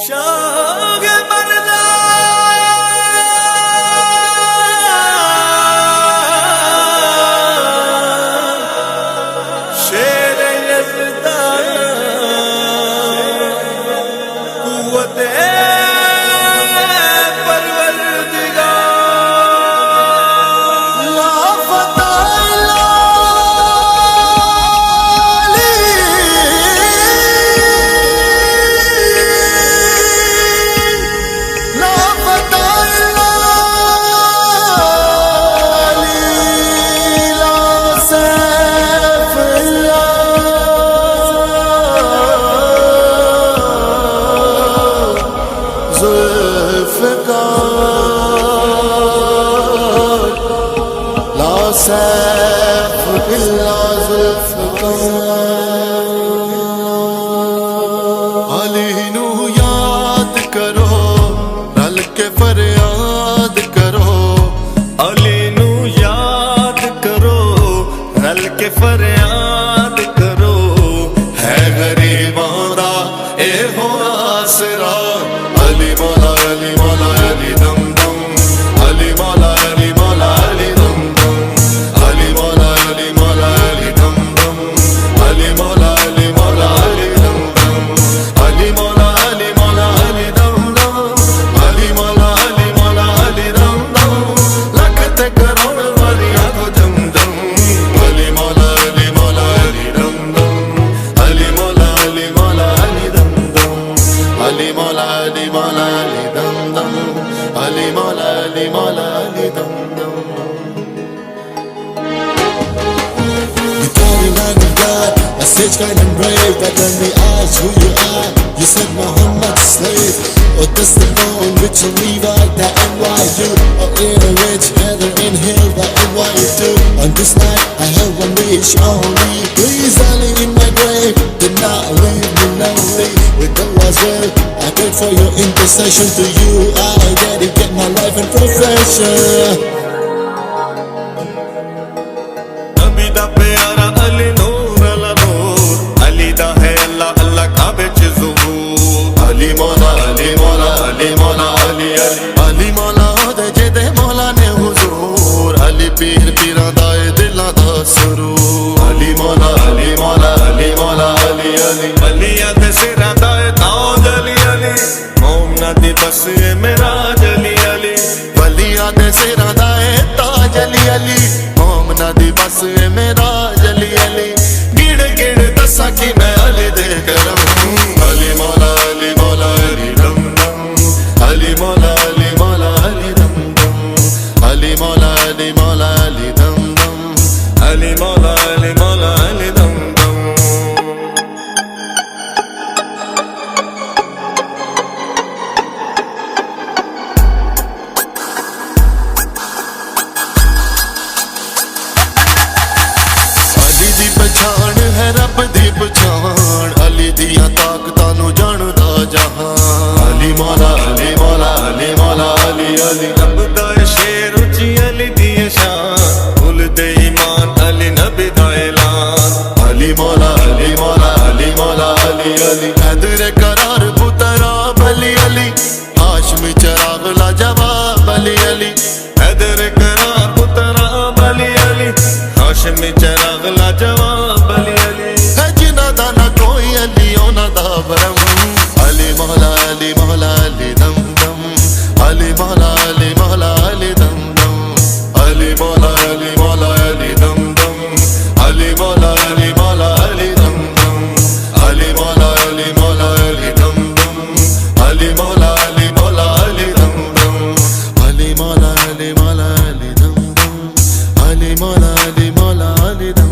शाह मरदा शेर यज़दा कुव्वत सैफ बिल्ला ज़ुल्फ़कार अली नू याद करो रल के फरियाद करो अली नू याद करो रल के फरियाद करो है गरीबां दा ए हो आसरा अली मौला अली मौला अली दम दम अली मौला अली मौला अली दम दम अली मौला अली मौला अली दम दम अली मौला अली मौला अली दम दम अली मौला अली मौला अली दम दम अली मौला अली मौला अली दम दम लख ते करोड़ वालियां को दम दम अली मौला अली मौला अली दम दम अली मौला अली मौला अली दम दम अली मौला अली मौला अली दम दम अली मौला अली मौला अली दम दम A sage kind and brave, but when we asked who you are, you said Muhammad's slave. Or this the phone which you leave out the NYU. Or in a rich heather inhale the NYU. On this night I have one wish only. Please Ali in my grave, do not leave me lonely. With Allah's will, I prayed for your intercession. To you I dedicate my life and profession. नबी दा प्यारा अली नूर अला नूर अली दा है अल्लाह अल्लाह काबे च ज़ुहूर अली मौला अली मौला अली मौला अली अली अली मौला दे जेदे मौला ने हुजूर अली पीर पीरां दा ए दिलां दा सुरूर अली मौला अली मौला अली मौला अली अली अलियां दे सिरां दा ए ताज अली अली मोमना दी बस ए मेराज अली अली वलियां दे सिरां दा ए ताज अली अली मोमना दी बस ए मेराज अली अली गिड़ गिड़ दसा कि मैं अली दे करम अली मौला अली मौला अली दम दम अली मौला अली मौला अली दम दम अली मौला अली मौला अली दम दम अली मौला अली मौला अली दम दम पछाण है रब दी पछाण अली दियां ताकतां नू जानदा जहान अली मौला अली मौला अली मौला अली अली रब दा शेर उची अली दी शान भुल दे ईमान अली नबी दा ऐलान अली मौला अली मौला अली मौला अली अली हैदर करार पुतरा अली अली हाशमी चराग लाजवाब अली अली हैदर करार पुतरा अली अली हाशमी चराग लाजवाब अली अली है जिन्ना दा ना कोई अली ओना दा भरम अली मौला अली मौला अली दम दम अली मौला अली मौला अली दम दम अली मौला अली मौला अली दम दम अली मौला अली मौला अली दम दम अली मौला अली मौला अली दम दम अली मौला अली मौला अली दम दम अली मौला अली मौला अली दम दम अली मौला अली मौला अली दम